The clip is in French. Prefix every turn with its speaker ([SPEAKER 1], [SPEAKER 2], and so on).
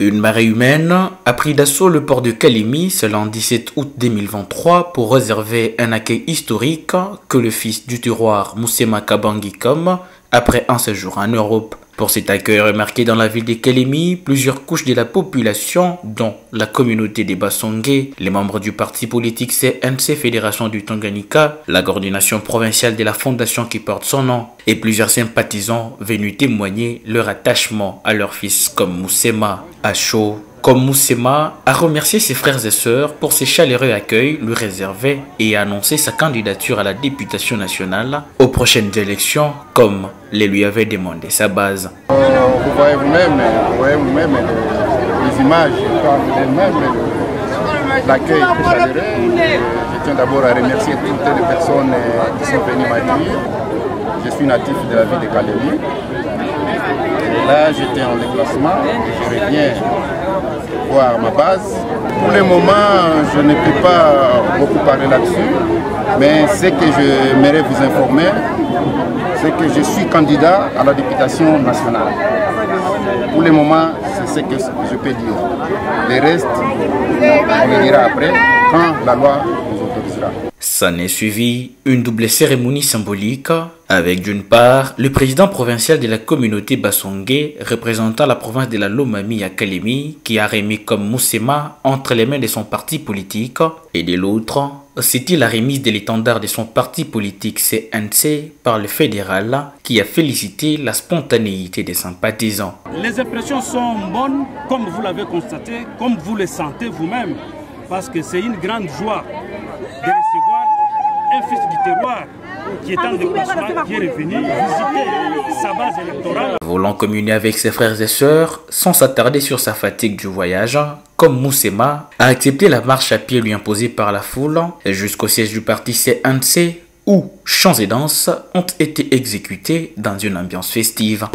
[SPEAKER 1] Une marée humaine a pris d'assaut le port de Kalemi ce lundi 17 août 2023 pour réserver un accueil historique que le fils du terroir Moussema Kabangi comme après un séjour en Europe. Pour cet accueil remarqué dans la ville de Kalemi, plusieurs couches de la population, dont la communauté des Basongé, les membres du parti politique CNC Fédération du Tanganyika, la coordination provinciale de la fondation qui porte son nom, et plusieurs sympathisants venus témoigner leur attachement à leur fils comme Moussema. À chaud, comme Moussema a remercié ses frères et sœurs pour ses chaleureux accueils lui réservés et a annoncé sa candidature à la députation nationale aux prochaines élections comme les lui avait demandé sa base.
[SPEAKER 2] Vous voyez vous-même les images d'elles-mêmes, l'accueil très chaleureux. Je tiens d'abord à remercier toutes les personnes qui sont venues m'accueillir. Je suis natif de la ville de Kalemi. Là, j'étais en déplacement et je reviens voir ma base. Pour le moment, je ne peux pas beaucoup parler là-dessus, mais ce que j'aimerais vous informer, c'est que je suis candidat à la députation nationale. Pour le moment, c'est ce que je peux dire. Le reste, on le dira après, quand la loi nous autorisera.
[SPEAKER 1] S'en est suivi une double cérémonie symbolique avec d'une part le président provincial de la communauté Basongé représentant la province de la Lomami à Kalemi qui a remis comme Moussema entre les mains de son parti politique et de l'autre c'était la remise de l'étendard de son parti politique CNC par le fédéral qui a félicité la spontanéité des sympathisants.
[SPEAKER 3] Les impressions sont bonnes comme vous l'avez constaté, comme vous le sentez vous-même parce que c'est une grande joie de recevoir un fils du terroir qui est en déplacement, qui est revenu visiter sa base électorale.
[SPEAKER 1] Voulant communier avec ses frères et sœurs, sans s'attarder sur sa fatigue du voyage, comme Moussema a accepté la marche à pied lui imposée par la foule jusqu'au siège du parti CNC où chants et danses ont été exécutés dans une ambiance festive.